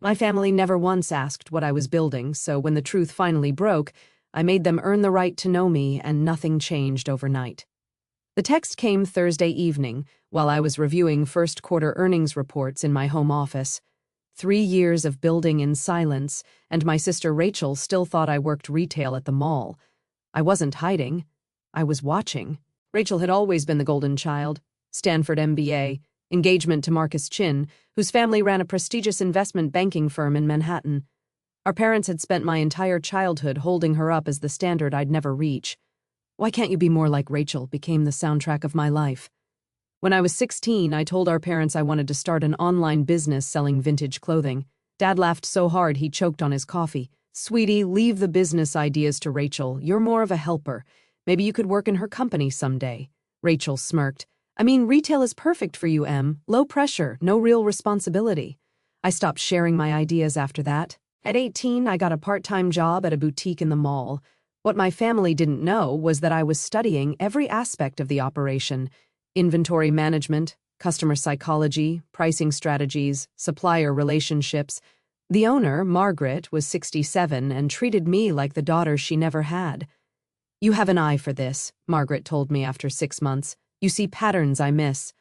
My family never once asked what I was building, so when the truth finally broke, I made them earn the right to know me, and nothing changed overnight. The text came Thursday evening, while I was reviewing first-quarter earnings reports in my home office. 3 years of building in silence, and my sister Rachel still thought I worked retail at the mall. I wasn't hiding. I was watching. Rachel had always been the golden child. Stanford MBA, engagement to Marcus Chin, whose family ran a prestigious investment banking firm in Manhattan. Our parents had spent my entire childhood holding her up as the standard I'd never reach. "Why can't you be more like Rachel?" became the soundtrack of my life. When I was 16, I told our parents I wanted to start an online business selling vintage clothing. Dad laughed so hard he choked on his coffee. "Sweetie, leave the business ideas to Rachel. You're more of a helper. Maybe you could work in her company someday." Rachel smirked. "I mean, retail is perfect for you, Em. Low pressure, no real responsibility." I stopped sharing my ideas after that. At 18, I got a part-time job at a boutique in the mall. What my family didn't know was that I was studying every aspect of the operation: inventory management, customer psychology, pricing strategies, supplier relationships. The owner, Margaret, was 67 and treated me like the daughter she never had. "You have an eye for this," Margaret told me after 6 months. "You see patterns I miss."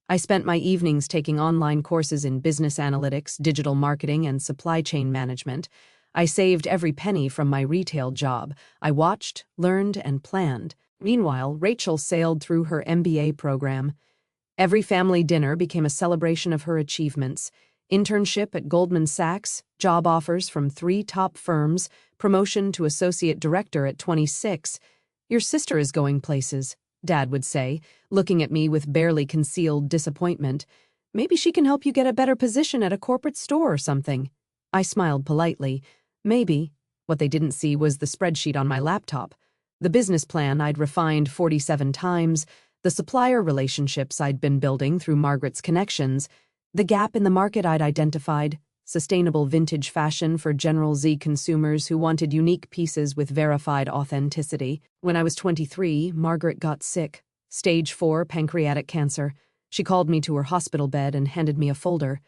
I spent my evenings taking online courses in business analytics, digital marketing, and supply chain management. I saved every penny from my retail job. I watched, learned, and planned. Meanwhile, Rachel sailed through her MBA program. Every family dinner became a celebration of her achievements: internship at Goldman Sachs, job offers from 3 top firms, promotion to associate director at 26. "Your sister is going places," Dad would say, looking at me with barely concealed disappointment. "Maybe she can help you get a better position at a corporate store or something." I smiled politely. Maybe. What they didn't see was the spreadsheet on my laptop, the business plan I'd refined 47 times, the supplier relationships I'd been building through Margaret's connections, the gap in the market I'd identified: sustainable vintage fashion for General Z consumers who wanted unique pieces with verified authenticity. When I was 23, Margaret got sick. Stage 4 pancreatic cancer. She called me to her hospital bed and handed me a folder.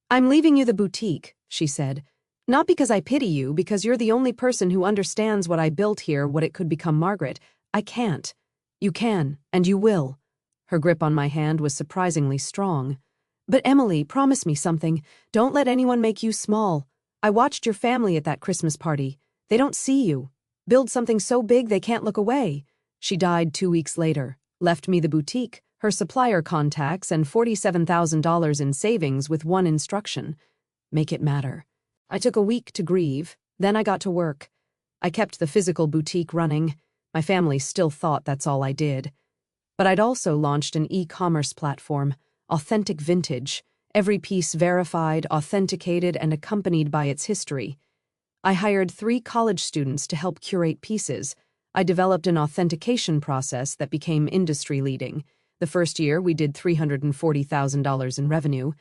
"I'm leaving you the boutique," she said. "Not because I pity you, because you're the only person who understands what I built here, what it could become, Margaret. I can't. You can, and you will." Her grip on my hand was surprisingly strong. "But Emily, promise me something. Don't let anyone make you small. I watched your family at that Christmas party. They don't see you. Build something so big they can't look away." She died 2 weeks later, left me the boutique, her supplier contacts, and $47,000 in savings with one instruction: make it matter. I took a week to grieve, then I got to work. I kept the physical boutique running. My family still thought that's all I did. But I'd also launched an e-commerce platform, Authentic Vintage, every piece verified, authenticated, and accompanied by its history. I hired 3 college students to help curate pieces. I developed an authentication process that became industry-leading. The first year, we did $340,000 in revenue.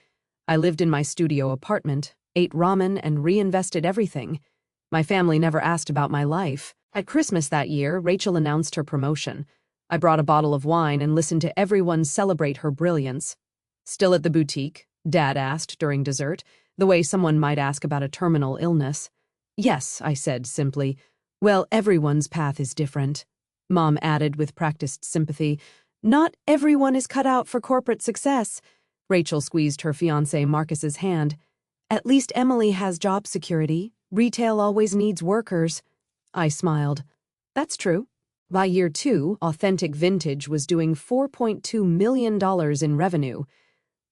I lived in my studio apartment, ate ramen, and reinvested everything. My family never asked about my life. At Christmas that year, Rachel announced her promotion. I brought a bottle of wine and listened to everyone celebrate her brilliance. "Still at the boutique?" Dad asked during dessert, the way someone might ask about a terminal illness. "Yes," I said simply. "Well, everyone's path is different," Mom added with practiced sympathy. "Not everyone is cut out for corporate success." Rachel squeezed her fiancé Marcus's hand. "At least Emily has job security. Retail always needs workers." I smiled. "That's true." By year 2, Authentic Vintage was doing $4.2 million in revenue.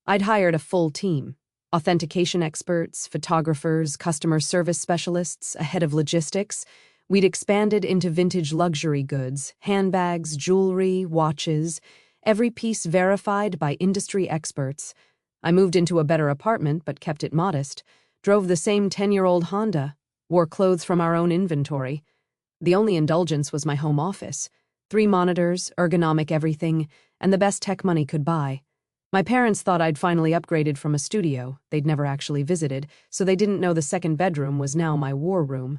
I'd hired a full team: authentication experts, photographers, customer service specialists, a head of logistics. We'd expanded into vintage luxury goods, handbags, jewelry, watches, every piece verified by industry experts. I moved into a better apartment but kept it modest, drove the same 10-year-old Honda, wore clothes from our own inventory. The only indulgence was my home office: 3 monitors, ergonomic everything, and the best tech money could buy. My parents thought I'd finally upgraded from a studio they'd never actually visited, so they didn't know the second bedroom was now my war room.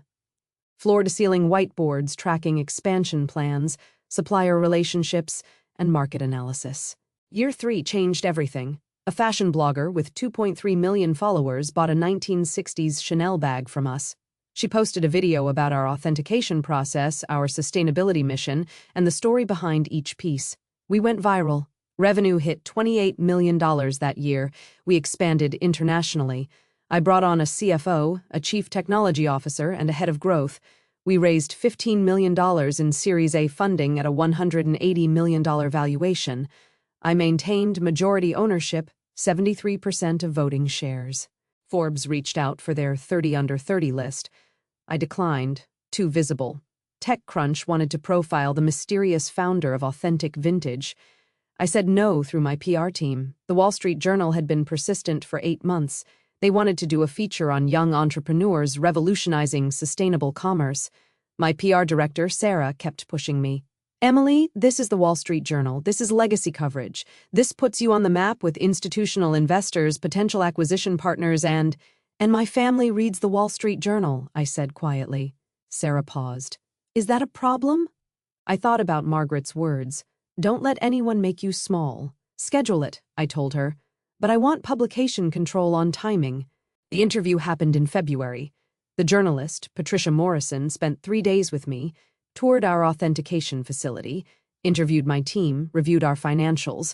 Floor-to-ceiling whiteboards tracking expansion plans, supplier relationships, and market analysis. Year 3 changed everything. A fashion blogger with 2.3 million followers bought a 1960s Chanel bag from us. She posted a video about our authentication process, our sustainability mission, and the story behind each piece. We went viral. Revenue hit $28 million that year. We expanded internationally. I brought on a CFO, a chief technology officer, and a head of growth. We raised $15 million in Series A funding at a $180 million valuation. I maintained majority ownership, 73% of voting shares. Forbes reached out for their 30 under 30 list. I declined, too visible. TechCrunch wanted to profile the mysterious founder of Authentic Vintage. I said no through my PR team. The Wall Street Journal had been persistent for 8 months. They wanted to do a feature on young entrepreneurs revolutionizing sustainable commerce. My PR director, Sarah, kept pushing me. Emily, this is the Wall Street Journal. This is legacy coverage. This puts you on the map with institutional investors, potential acquisition partners, and my family reads the Wall Street Journal, I said quietly. Sarah paused. Is that a problem? I thought about Margaret's words. Don't let anyone make you small. Schedule it, I told her. But I want publication control on timing. The interview happened in February. The journalist, Patricia Morrison, spent 3 days with me, toured our authentication facility, interviewed my team, reviewed our financials.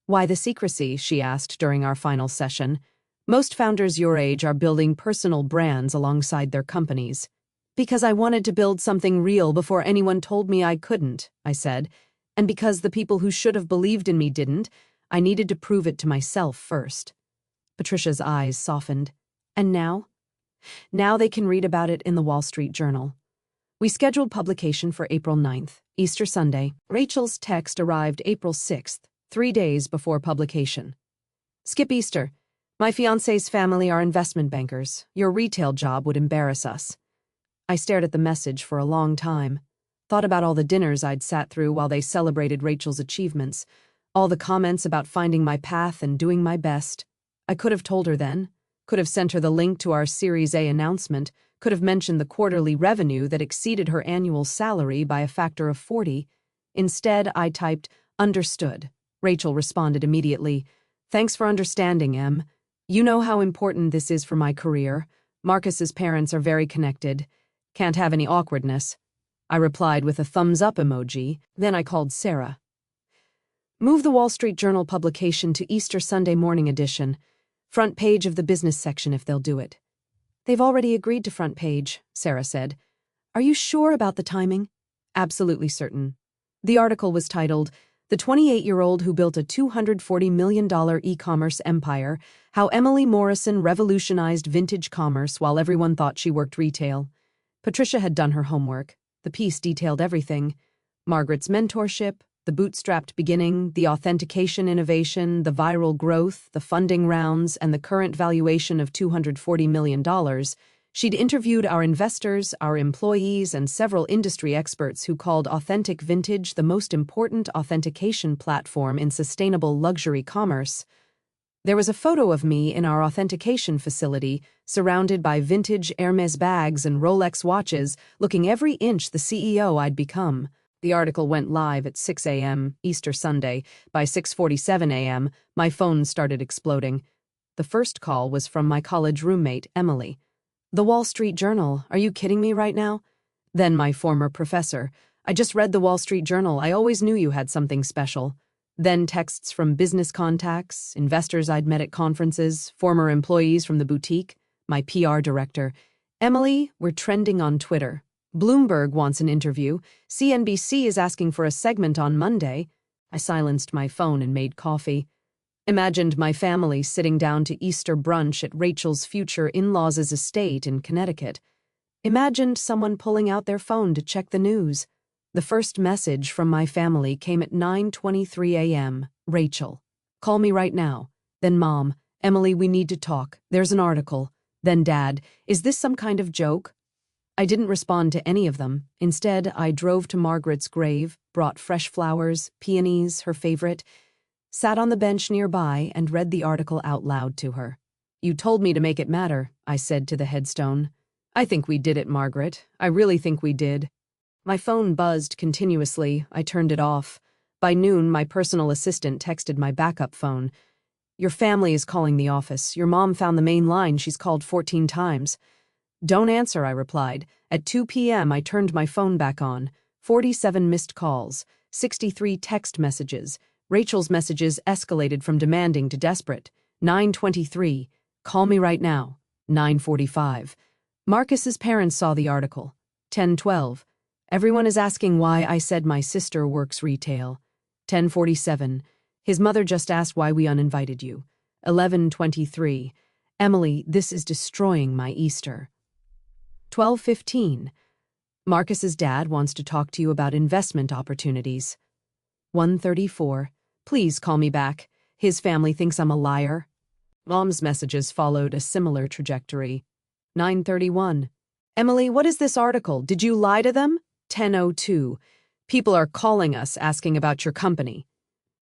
Why the secrecy, she asked during our final session. Most founders your age are building personal brands alongside their companies. Because I wanted to build something real before anyone told me I couldn't, I said. And because the people who should have believed in me didn't, I needed to prove it to myself first. Patricia's eyes softened. And now? Now they can read about it in the Wall Street Journal. We scheduled publication for April 9th, Easter Sunday. Rachel's text arrived April 6th, 3 days before publication. Skip Easter. My fiancé's family are investment bankers. Your retail job would embarrass us. I stared at the message for a long time, thought about all the dinners I'd sat through while they celebrated Rachel's achievements, all the comments about finding my path and doing my best. I could have told her then, could have sent her the link to our Series A announcement, could have mentioned the quarterly revenue that exceeded her annual salary by a factor of 40. Instead, I typed, "Understood." Rachel responded immediately, "Thanks for understanding, Em. You know how important this is for my career. Marcus's parents are very connected. Can't have any awkwardness." I replied with a thumbs-up emoji. Then I called Sarah. Move the Wall Street Journal publication to Easter Sunday morning edition. Front page of the business section if they'll do it. They've already agreed to front page, Sarah said. Are you sure about the timing? Absolutely certain. The article was titled, "The 28-year-old who built a $240 million e-commerce empire, how Emily Morrison revolutionized vintage commerce while everyone thought she worked retail." Patricia had done her homework. The piece detailed everything. Margaret's mentorship, the bootstrapped beginning, the authentication innovation, the viral growth, the funding rounds, and the current valuation of $240 million. She'd interviewed our investors, our employees, and several industry experts who called Authentic Vintage the most important authentication platform in sustainable luxury commerce. There was a photo of me in our authentication facility, surrounded by vintage Hermes bags and Rolex watches, looking every inch the CEO I'd become. The article went live at 6 a.m. Easter Sunday. By 6:47 a.m., my phone started exploding. The first call was from my college roommate, Emily. "The Wall Street Journal, are you kidding me right now?" Then my former professor. "I just read the Wall Street Journal. I always knew you had something special." Then texts from business contacts, investors I'd met at conferences, former employees from the boutique, my PR director. "Emily, we're trending on Twitter. Bloomberg wants an interview. CNBC is asking for a segment on Monday." I silenced my phone and made coffee. Imagined my family sitting down to Easter brunch at Rachel's future in-laws' estate in Connecticut. Imagined someone pulling out their phone to check the news. The first message from my family came at 9:23 a.m. Rachel, "Call me right now." Then Mom, "Emily, we need to talk. There's an article." Then Dad, "Is this some kind of joke?" I didn't respond to any of them. Instead, I drove to Margaret's grave, brought fresh flowers, peonies, her favorite, sat on the bench nearby and read the article out loud to her. "You told me to make it matter," I said to the headstone. "I think we did it, Margaret. I really think we did." My phone buzzed continuously. I turned it off. By noon, my personal assistant texted my backup phone. Your family is calling the office. Your mom found the main line. She's called 14 times. Don't answer, I replied. At 2 p.m., I turned my phone back on. 47 missed calls, 63 text messages. Rachel's messages escalated from demanding to desperate. 9:23. Call me right now. 9:45. Marcus's parents saw the article. 10:12. Everyone is asking why I said my sister works retail. 10:47. His mother just asked why we uninvited you. 11:23. Emily, this is destroying my Easter. 12:15. Marcus's dad wants to talk to you about investment opportunities. 1:34. Please call me back. His family thinks I'm a liar. Mom's messages followed a similar trajectory. 9:31. Emily, what is this article? Did you lie to them? 10:02. People are calling us asking about your company.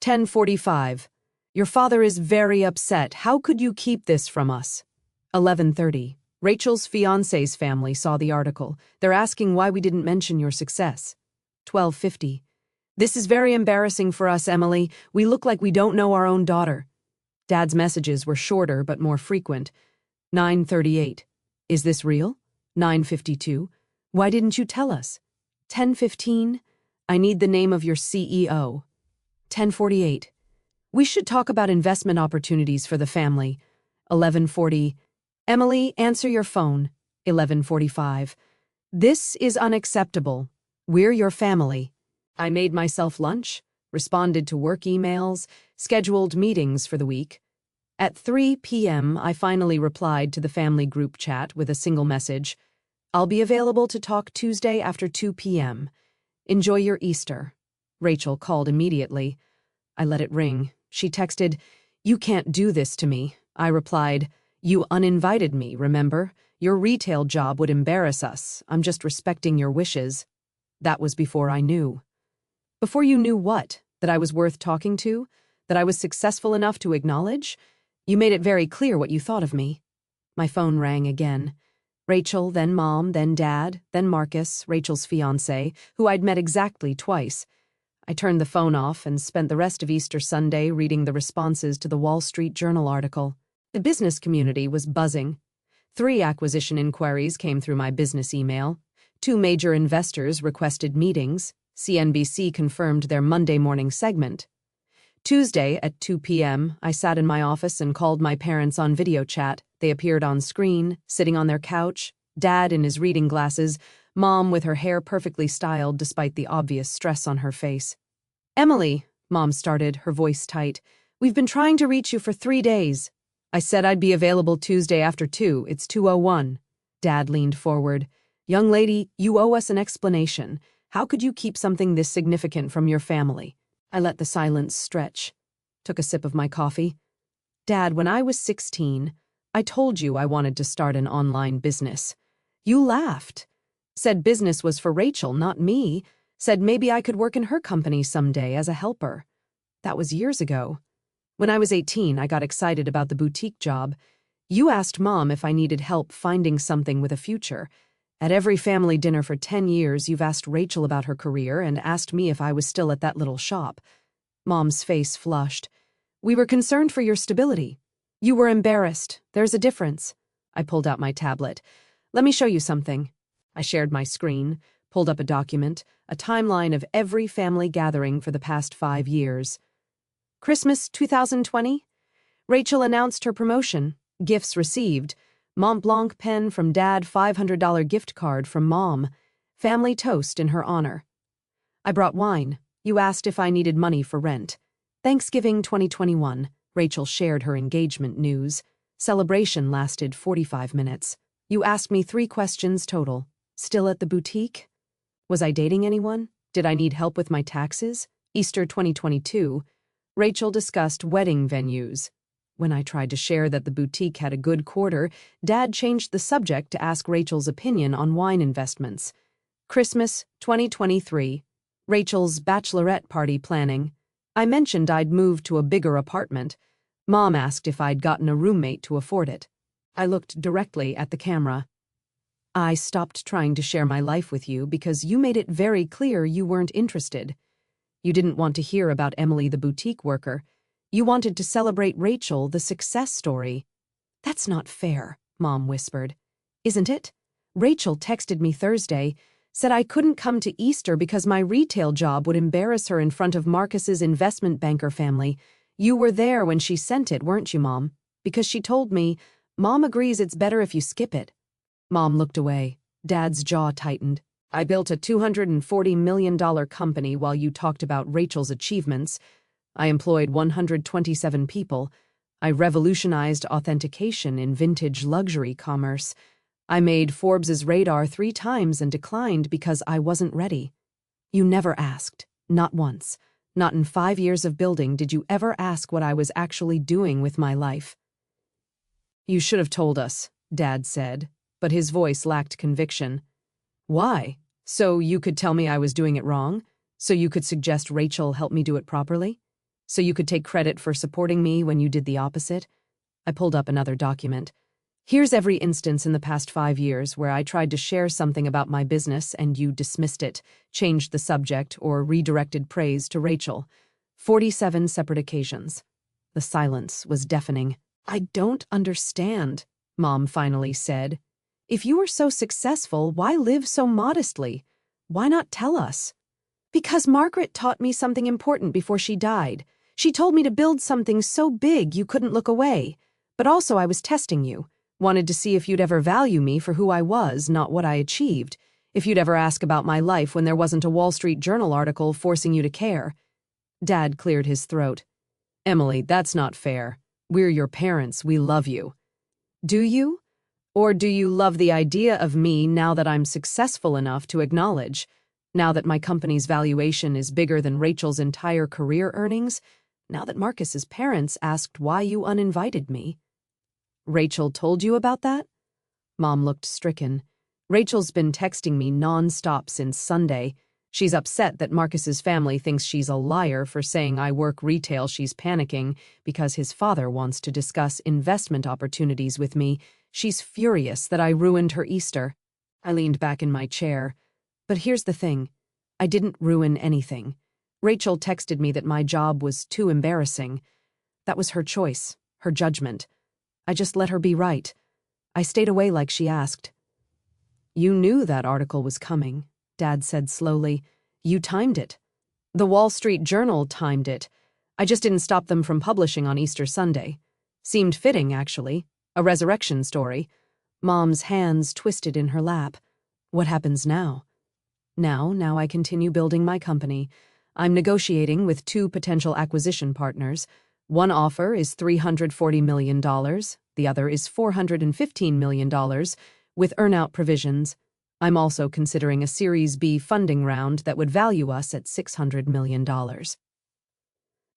10:45. Your father is very upset. How could you keep this from us? 11:30. Rachel's fiancé's family saw the article. They're asking why we didn't mention your success. 12:50. This is very embarrassing for us, Emily. We look like we don't know our own daughter. Dad's messages were shorter but more frequent. 9:38. Is this real? 9:52. Why didn't you tell us? 10:15. I need the name of your CEO. 10:48. We should talk about investment opportunities for the family. 11:40. Emily, answer your phone. 11:45. This is unacceptable. We're your family. I made myself lunch, responded to work emails, scheduled meetings for the week. At 3 p.m., I finally replied to the family group chat with a single message. I'll be available to talk Tuesday after 2 p.m. Enjoy your Easter. Rachel called immediately. I let it ring. She texted, You can't do this to me. I replied, You uninvited me, remember? Your retail job would embarrass us. I'm just respecting your wishes. That was before I knew. Before you knew what? That I was worth talking to? That I was successful enough to acknowledge? You made it very clear what you thought of me. My phone rang again. Rachel, then Mom, then Dad, then Marcus, Rachel's fiancé, who I'd met exactly twice. I turned the phone off and spent the rest of Easter Sunday reading the responses to the Wall Street Journal article. The business community was buzzing. 3 acquisition inquiries came through my business email. 2 major investors requested meetings. CNBC confirmed their Monday morning segment. Tuesday at 2 p.m., I sat in my office and called my parents on video chat. They appeared on screen, sitting on their couch, Dad in his reading glasses, Mom with her hair perfectly styled despite the obvious stress on her face. Emily, Mom started, her voice tight, we've been trying to reach you for 3 days. I said I'd be available Tuesday after 2. It's 2:01. Dad leaned forward. Young lady, you owe us an explanation. How could you keep something this significant from your family? I let the silence stretch. Took a sip of my coffee. Dad, when I was 16, I told you I wanted to start an online business. You laughed. Said business was for Rachel, not me. Said maybe I could work in her company someday as a helper. That was years ago. When I was 18, I got excited about the boutique job. You asked Mom if I needed help finding something with a future. At every family dinner for 10 years, you've asked Rachel about her career and asked me if I was still at that little shop. Mom's face flushed. We were concerned for your stability. You were embarrassed. There's a difference. I pulled out my tablet. Let me show you something. I shared my screen, pulled up a document, a timeline of every family gathering for the past 5 years. Christmas 2020? Rachel announced her promotion. Gifts received. Mont Blanc pen from Dad, $500 gift card from Mom. Family toast in her honor. I brought wine. You asked if I needed money for rent. Thanksgiving 2021. Rachel shared her engagement news. Celebration lasted 45 minutes. You asked me 3 questions total. Still at the boutique? Was I dating anyone? Did I need help with my taxes? Easter 2022. Rachel discussed wedding venues. When I tried to share that the boutique had a good quarter, Dad changed the subject to ask Rachel's opinion on wine investments. Christmas 2023. Rachel's bachelorette party planning. I mentioned I'd moved to a bigger apartment. Mom asked if I'd gotten a roommate to afford it. I looked directly at the camera. I stopped trying to share my life with you because you made it very clear you weren't interested. You didn't want to hear about Emily the boutique worker. You wanted to celebrate Rachel, the success story. That's not fair, Mom whispered. Isn't it? Rachel texted me Thursday, said I couldn't come to Easter because my retail job would embarrass her in front of Marcus's investment banker family. You were there when she sent it, weren't you, Mom? Because she told me, Mom agrees it's better if you skip it. Mom looked away. Dad's jaw tightened. I built a $240 million company while you talked about Rachel's achievements. I employed 127 people. I revolutionized authentication in vintage luxury commerce. I made Forbes's radar 3 times and declined because I wasn't ready. You never asked. Not once. Not in 5 years of building did you ever ask what I was actually doing with my life. You should have told us, Dad said, but his voice lacked conviction. Why? So you could tell me I was doing it wrong? So you could suggest Rachel help me do it properly? So you could take credit for supporting me when you did the opposite? I pulled up another document. Here's every instance in the past 5 years where I tried to share something about my business and you dismissed it, changed the subject, or redirected praise to Rachel. 47 separate occasions. The silence was deafening. I don't understand, Mom finally said. If you were so successful, why live so modestly? Why not tell us? Because Margaret taught me something important before she died. She told me to build something so big you couldn't look away. But also I was testing you. Wanted to see if you'd ever value me for who I was, not what I achieved. If you'd ever ask about my life when there wasn't a Wall Street Journal article forcing you to care. Dad cleared his throat. Emily, that's not fair. We're your parents. We love you. Do you? Or do you love the idea of me now that I'm successful enough to acknowledge, now that my company's valuation is bigger than Rachel's entire career earnings, now that Marcus's parents asked why you uninvited me? Rachel told you about that? Mom looked stricken. Rachel's been texting me non-stop since Sunday. She's upset that Marcus's family thinks she's a liar for saying I work retail. She's panicking because his father wants to discuss investment opportunities with me. She's furious that I ruined her Easter. I leaned back in my chair. But here's the thing. I didn't ruin anything. Rachel texted me that my job was too embarrassing. That was her choice, her judgment. I just let her be right. I stayed away like she asked. You knew that article was coming, Dad said slowly. You timed it. The Wall Street Journal timed it. I just didn't stop them from publishing on Easter Sunday. Seemed fitting, actually. A resurrection story. Mom's hands twisted in her lap. What happens now? Now I continue building my company. I'm negotiating with 2 potential acquisition partners. One offer is $340 million, the other is $415 million, with earnout provisions. I'm also considering a Series B funding round that would value us at $600 million.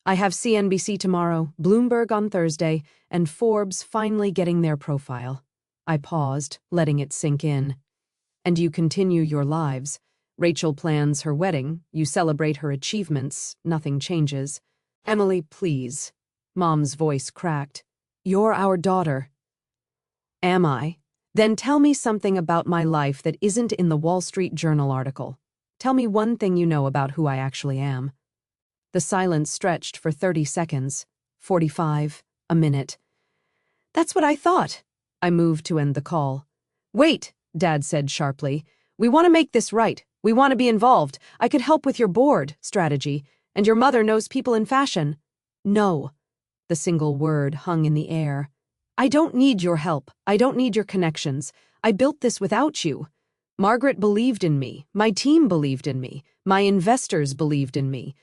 I have CNBC tomorrow, Bloomberg on Thursday, and Forbes finally getting their profile. I paused, letting it sink in. And you continue your lives. Rachel plans her wedding, you celebrate her achievements, nothing changes. Emily, please. Mom's voice cracked. You're our daughter. Am I? Then tell me something about my life that isn't in the Wall Street Journal article. Tell me one thing you know about who I actually am. The silence stretched for 30 seconds, 45, a minute. That's what I thought. I moved to end the call. Wait, Dad said sharply. We want to make this right. We want to be involved. I could help with your board strategy, and your mother knows people in fashion. No. The single word hung in the air. I don't need your help. I don't need your connections. I built this without you. Margaret believed in me. My team believed in me. My investors believed in me.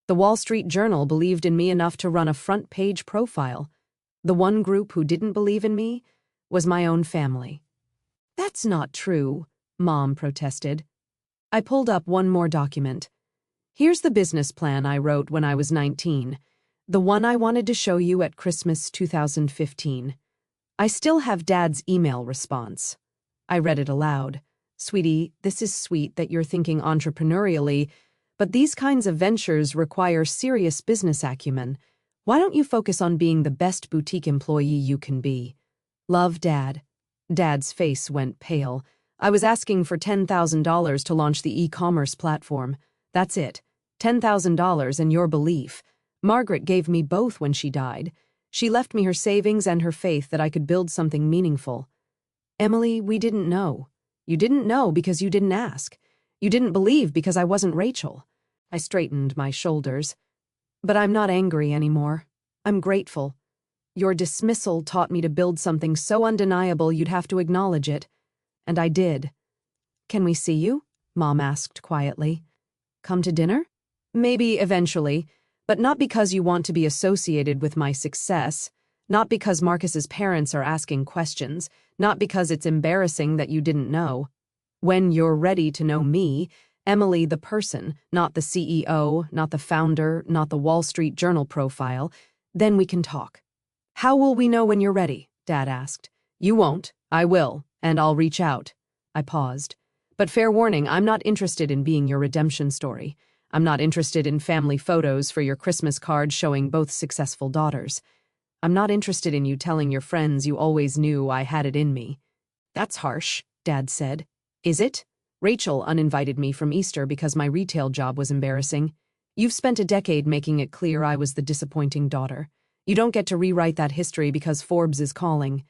The Wall Street Journal believed in me enough to run a front-page profile. The one group who didn't believe in me was my own family. That's not true, Mom protested. I pulled up one more document. Here's the business plan I wrote when I was 19. The one I wanted to show you at Christmas 2015. I still have Dad's email response. I read it aloud. Sweetie, this is sweet that you're thinking entrepreneurially, but these kinds of ventures require serious business acumen. Why don't you focus on being the best boutique employee you can be? Love, Dad. Dad's face went pale. I was asking for $10,000 to launch the e-commerce platform. That's it. $10,000 and your belief. Margaret gave me both when she died. She left me her savings and her faith that I could build something meaningful. Emily, we didn't know. You didn't know because you didn't ask. You didn't believe because I wasn't Rachel. I straightened my shoulders. But I'm not angry anymore. I'm grateful. Your dismissal taught me to build something so undeniable you'd have to acknowledge it. And I did. Can we see you? Mom asked quietly. Come to dinner? Maybe eventually, but not because you want to be associated with my success, not because Marcus's parents are asking questions, not because it's embarrassing that you didn't know. When you're ready to know me, Emily the person, not the CEO, not the founder, not the Wall Street Journal profile, then we can talk. How will we know when you're ready? Dad asked. You won't. I will, and I'll reach out. I paused. But fair warning, I'm not interested in being your redemption story. I'm not interested in family photos for your Christmas card showing both successful daughters. I'm not interested in you telling your friends you always knew I had it in me. That's harsh, Dad said. Is it? Rachel uninvited me from Easter because my retail job was embarrassing. You've spent a decade making it clear I was the disappointing daughter. You don't get to rewrite that history because Forbes is calling.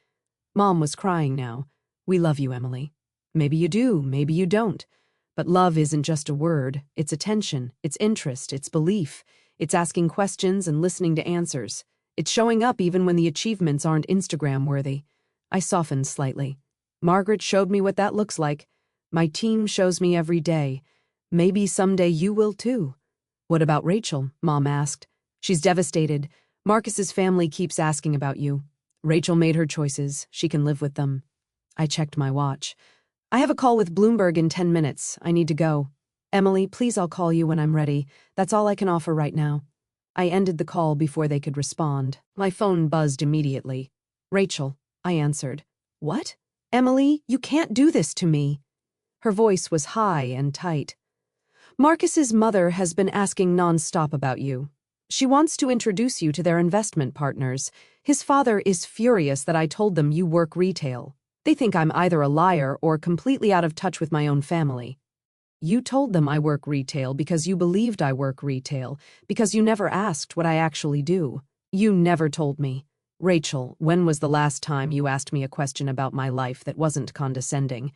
Mom was crying now. We love you, Emily. Maybe you do, maybe you don't. But love isn't just a word. It's attention, it's interest, it's belief. It's asking questions and listening to answers. It's showing up even when the achievements aren't Instagram-worthy. I softened slightly. Margaret showed me what that looks like. My team shows me every day. Maybe someday you will too. What about Rachel? Mom asked. She's devastated. Marcus's family keeps asking about you. Rachel made her choices. She can live with them. I checked my watch. I have a call with Bloomberg in 10 minutes. I need to go. Emily, please, I'll call you when I'm ready. That's all I can offer right now. I ended the call before they could respond. My phone buzzed immediately. Rachel, I answered. What? Emily, you can't do this to me. Her voice was high and tight. Marcus's mother has been asking nonstop about you. She wants to introduce you to their investment partners. His father is furious that I told them you work retail. They think I'm either a liar or completely out of touch with my own family. You told them I work retail because you believed I work retail, because you never asked what I actually do. You never told me. Rachel, when was the last time you asked me a question about my life that wasn't condescending?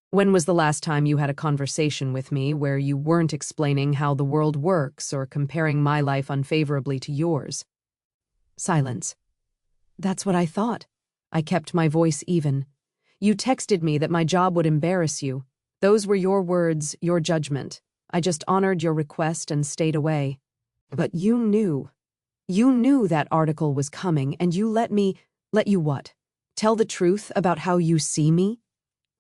When was the last time you had a conversation with me where you weren't explaining how the world works or comparing my life unfavorably to yours? Silence. That's what I thought. I kept my voice even. You texted me that my job would embarrass you. Those were your words, your judgment. I just honored your request and stayed away. But you knew. You knew that article was coming, and you let you what? Tell the truth about how you see me?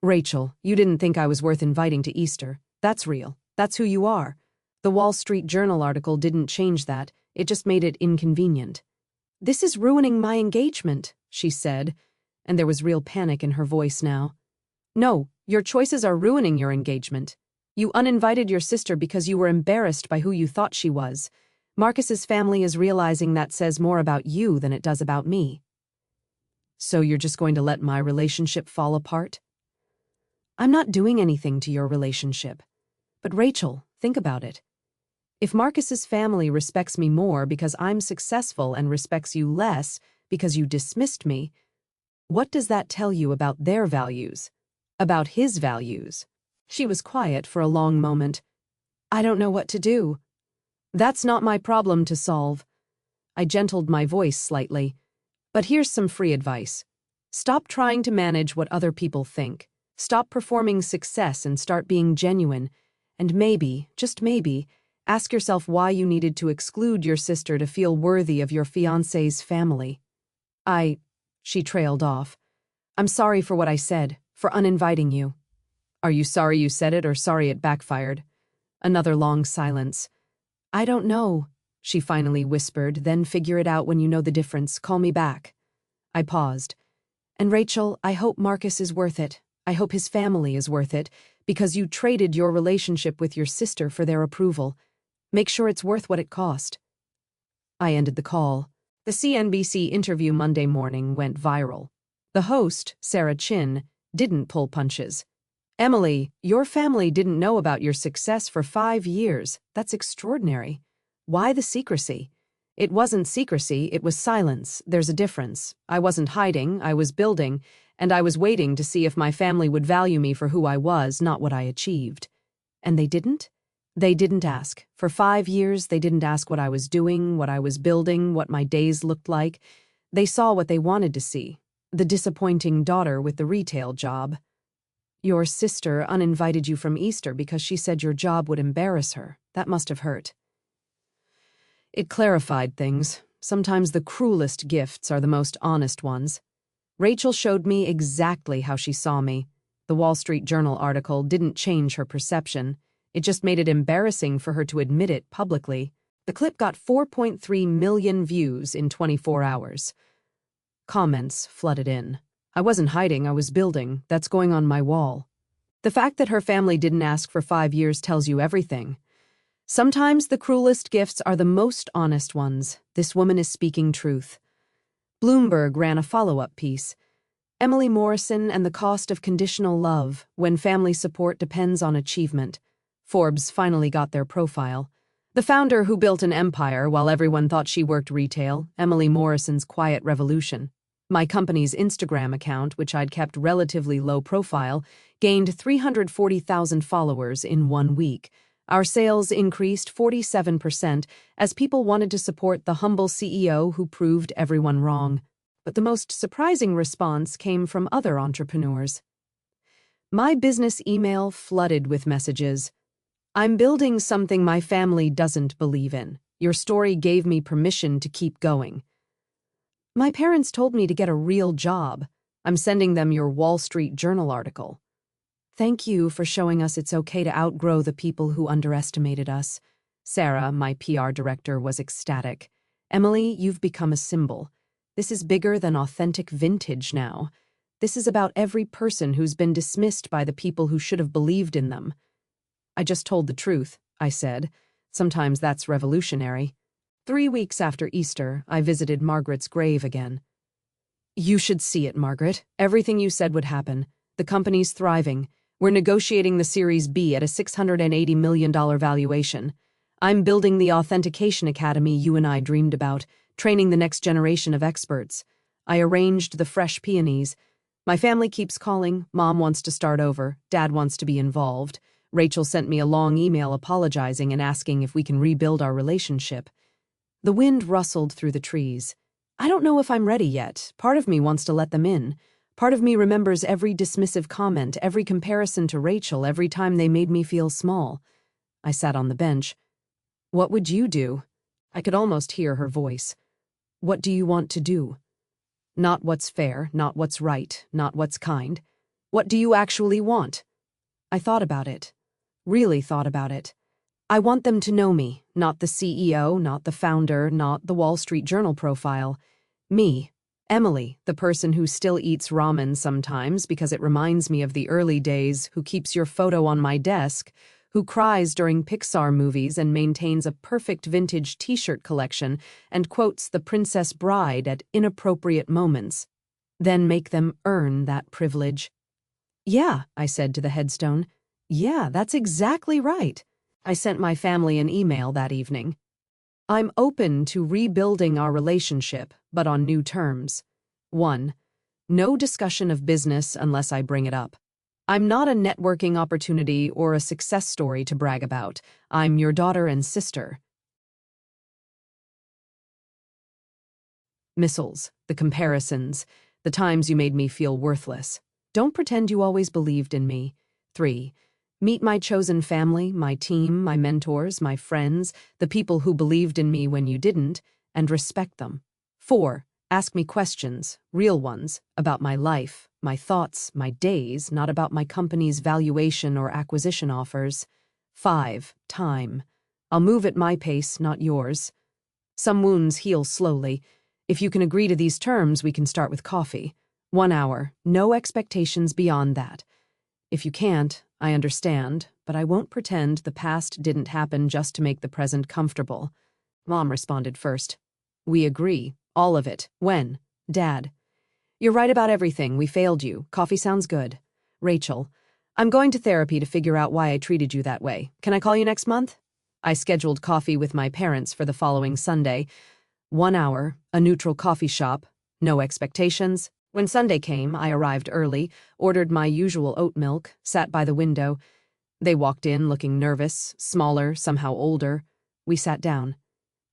Rachel, you didn't think I was worth inviting to Easter. That's real. That's who you are. The Wall Street Journal article didn't change that. It just made it inconvenient. This is ruining my engagement, she said, and there was real panic in her voice now. No, your choices are ruining your engagement. You uninvited your sister because you were embarrassed by who you thought she was. Marcus's family is realizing that says more about you than it does about me. So you're just going to let my relationship fall apart? I'm not doing anything to your relationship. But Rachel, think about it. If Marcus's family respects me more because I'm successful and respects you less because you dismissed me, what does that tell you about their values? About his values? She was quiet for a long moment. I don't know what to do. That's not my problem to solve. I gentled my voice slightly. But here's some free advice. Stop trying to manage what other people think. Stop performing success and start being genuine. And maybe, just maybe, ask yourself why you needed to exclude your sister to feel worthy of your fiancé's family. She trailed off. I'm sorry for what I said, for uninviting you. Are you sorry you said it or sorry it backfired? Another long silence. I don't know, she finally whispered, then figure it out when you know the difference. Call me back. I paused. And Rachel, I hope Marcus is worth it. I hope his family is worth it, because you traded your relationship with your sister for their approval. Make sure it's worth what it cost. I ended the call. The CNBC interview Monday morning went viral. The host, Sarah Chin, didn't pull punches. Emily, your family didn't know about your success for 5 years. That's extraordinary. Why the secrecy? It wasn't secrecy, it was silence. There's a difference. I wasn't hiding, I was building, and I was waiting to see if my family would value me for who I was, not what I achieved. And they didn't? They didn't ask. For 5 years, they didn't ask what I was doing, what I was building, what my days looked like. They saw what they wanted to see. The disappointing daughter with the retail job. Your sister uninvited you from Easter because she said your job would embarrass her. That must have hurt. It clarified things. Sometimes the cruelest gifts are the most honest ones. Rachel showed me exactly how she saw me. The Wall Street Journal article didn't change her perception. It just made it embarrassing for her to admit it publicly. The clip got 4.3 million views in 24 hours. Comments flooded in. I wasn't hiding, I was building. That's going on my wall. The fact that her family didn't ask for 5 years tells you everything. Sometimes the cruelest gifts are the most honest ones. This woman is speaking truth. Bloomberg ran a follow-up piece. Emily Morrison and the cost of conditional love when family support depends on achievement. Forbes finally got their profile. The founder who built an empire while everyone thought she worked retail, Emily Morrison's quiet revolution. My company's Instagram account, which I'd kept relatively low profile, gained 340,000 followers in 1 week. Our sales increased 47% as people wanted to support the humble CEO who proved everyone wrong. But the most surprising response came from other entrepreneurs. My business email flooded with messages. I'm building something my family doesn't believe in. Your story gave me permission to keep going. My parents told me to get a real job. I'm sending them your Wall Street Journal article. Thank you for showing us it's okay to outgrow the people who underestimated us. Sarah, my PR director, was ecstatic. Emily, you've become a symbol. This is bigger than authentic vintage now. This is about every person who's been dismissed by the people who should have believed in them. I just told the truth, I said. Sometimes that's revolutionary. 3 weeks after Easter, I visited Margaret's grave again. You should see it, Margaret. Everything you said would happen. The company's thriving. We're negotiating the Series B at a $680 million valuation. I'm building the authentication academy you and I dreamed about, training the next generation of experts. I arranged the fresh peonies. My family keeps calling. Mom wants to start over. Dad wants to be involved. Rachel sent me a long email apologizing and asking if we can rebuild our relationship. The wind rustled through the trees. I don't know if I'm ready yet. Part of me wants to let them in. Part of me remembers every dismissive comment, every comparison to Rachel, every time they made me feel small. I sat on the bench. What would you do? I could almost hear her voice. What do you want to do? Not what's fair, not what's right, not what's kind. What do you actually want? I thought about it. Really thought about it. I want them to know me, not the CEO, not the founder, not the Wall Street Journal profile. Me. Emily, the person who still eats ramen sometimes because it reminds me of the early days, who keeps your photo on my desk, who cries during Pixar movies and maintains a perfect vintage t-shirt collection and quotes The Princess Bride at inappropriate moments. Then make them earn that privilege. Yeah, I said to the headstone. Yeah, that's exactly right. I sent my family an email that evening. I'm open to rebuilding our relationship, but on new terms. 1. No discussion of business unless I bring it up. I'm not a networking opportunity or a success story to brag about. I'm your daughter and sister. Missiles, the comparisons, the times you made me feel worthless. Don't pretend you always believed in me. 3. Meet my chosen family, my team, my mentors, my friends, the people who believed in me when you didn't, and respect them. 4. Ask me questions, real ones, about my life, my thoughts, my days, not about my company's valuation or acquisition offers. 5. Time. I'll move at my pace, not yours. Some wounds heal slowly. If you can agree to these terms, we can start with coffee. 1 hour, no expectations beyond that. If you can't, I understand, but I won't pretend the past didn't happen just to make the present comfortable. Mom responded first. We agree. All of it. When? Dad. You're right about everything. We failed you. Coffee sounds good. Rachel. I'm going to therapy to figure out why I treated you that way. Can I call you next month? I scheduled coffee with my parents for the following Sunday. 1 hour, a neutral coffee shop, no expectations. When Sunday came, I arrived early, ordered my usual oat milk, sat by the window. They walked in looking nervous, smaller, somehow older. We sat down.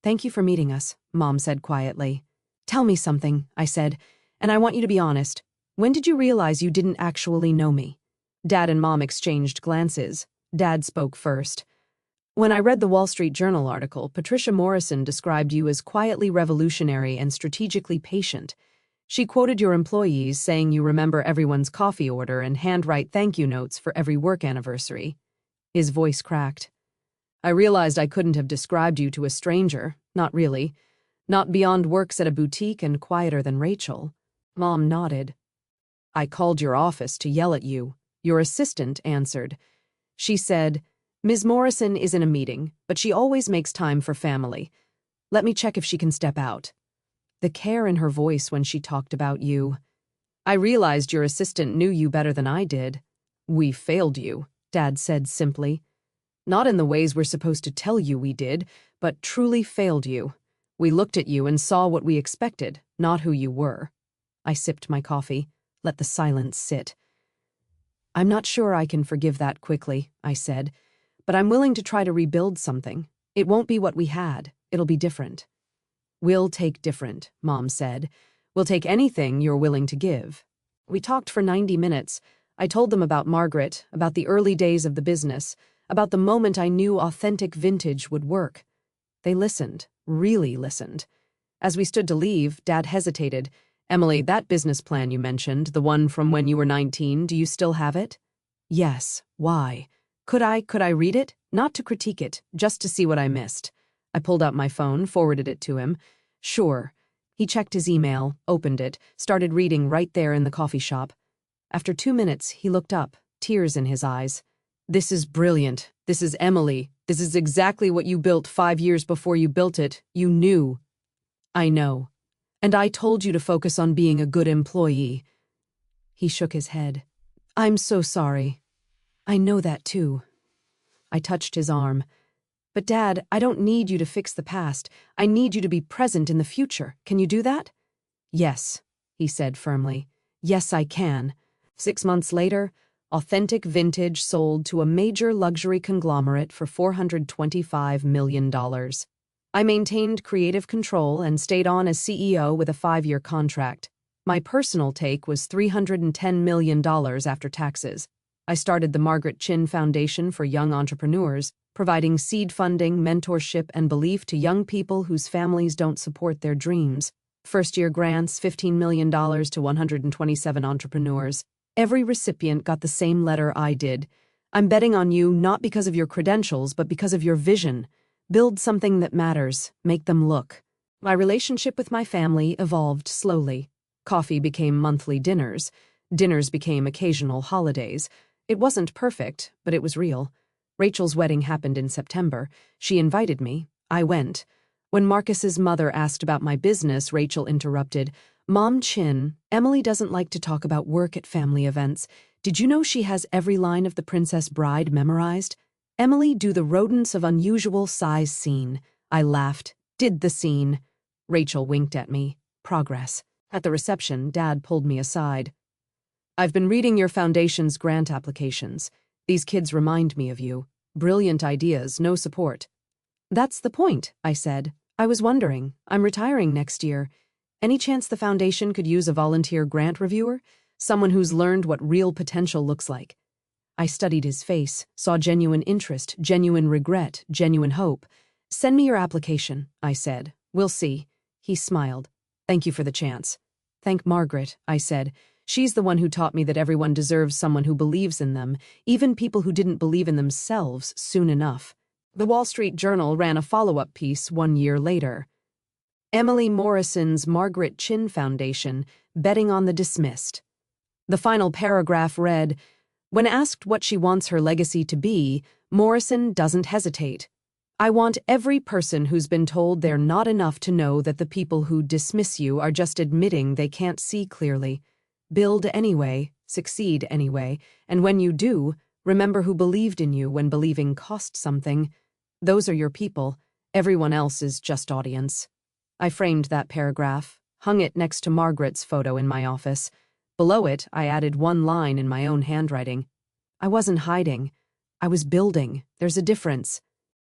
"Thank you for meeting us," Mom said quietly. "Tell me something," I said, "and I want you to be honest. When did you realize you didn't actually know me?" Dad and Mom exchanged glances. Dad spoke first. "When I read the Wall Street Journal article, Patricia Morrison described you as quietly revolutionary and strategically patient. She quoted your employees saying you remember everyone's coffee order and handwrite thank you notes for every work anniversary." His voice cracked. "I realized I couldn't have described you to a stranger, not really. Not beyond works at a boutique and quieter than Rachel." Mom nodded. "I called your office to yell at you." Your assistant answered. She said, "Ms. Morrison is in a meeting, but she always makes time for family. Let me check if she can step out." The care in her voice when she talked about you. "I realized your assistant knew you better than I did." "We failed you," Dad said simply. "Not in the ways we're supposed to tell you we did, but truly failed you. We looked at you and saw what we expected, not who you were." I sipped my coffee, let the silence sit. "I'm not sure I can forgive that quickly," I said, "but I'm willing to try to rebuild something. It won't be what we had. It'll be different." "We'll take different," Mom said. "We'll take anything you're willing to give." We talked for 90 minutes. I told them about Margaret, about the early days of the business, about the moment I knew authentic vintage would work. They listened, really listened. As we stood to leave, Dad hesitated. "Emily, that business plan you mentioned, the one from when you were 19, do you still have it?" "Yes. Why?" Could I read it? Not to critique it, just to see what I missed." I pulled out my phone, forwarded it to him. "Sure." He checked his email, opened it, started reading right there in the coffee shop. After 2 minutes, he looked up, tears in his eyes. "This is brilliant. This is Emily. This is exactly what you built 5 years before you built it. You knew." "I know. And I told you to focus on being a good employee." He shook his head. "I'm so sorry. I know that too." I touched his arm. "But Dad, I don't need you to fix the past. I need you to be present in the future. Can you do that?" "Yes," he said firmly. "Yes, I can." 6 months later, Authentic Vintage sold to a major luxury conglomerate for $425 million. I maintained creative control and stayed on as CEO with a 5-year contract. My personal take was $310 million after taxes. I started the Margaret Chin Foundation for Young Entrepreneurs, providing seed funding, mentorship, and belief to young people whose families don't support their dreams. First-year grants, $15 million to 127 entrepreneurs. Every recipient got the same letter I did. "I'm betting on you not because of your credentials, but because of your vision. Build something that matters. Make them look." My relationship with my family evolved slowly. Coffee became monthly dinners. Dinners became occasional holidays. It wasn't perfect, but it was real. Rachel's wedding happened in September. She invited me. I went. When Marcus's mother asked about my business, Rachel interrupted. "Mom Chin, Emily doesn't like to talk about work at family events. Did you know she has every line of The Princess Bride memorized? Emily, do the rodents of unusual size scene." I laughed. "Did the scene." Rachel winked at me. Progress. At the reception, Dad pulled me aside. "I've been reading your foundation's grant applications. These kids remind me of you. Brilliant ideas, no support." "That's the point," I said. "I was wondering. I'm retiring next year. Any chance the foundation could use a volunteer grant reviewer? Someone who's learned what real potential looks like." I studied his face, saw genuine interest, genuine regret, genuine hope. "Send me your application," I said. "We'll see." He smiled. "Thank you for the chance." "Thank Margaret," I said. "She's the one who taught me that everyone deserves someone who believes in them, even people who didn't believe in themselves soon enough." The Wall Street Journal ran a follow-up piece 1 year later. Emily Morrison's Margaret Chin Foundation, betting on the dismissed. The final paragraph read, "When asked what she wants her legacy to be, Morrison doesn't hesitate. I want every person who's been told they're not enough to know that the people who dismiss you are just admitting they can't see clearly. Build anyway, succeed anyway, and when you do, remember who believed in you when believing cost something. Those are your people. Everyone else is just audience." I framed that paragraph, hung it next to Margaret's photo in my office. Below it, I added one line in my own handwriting. I wasn't hiding. I was building. There's a difference.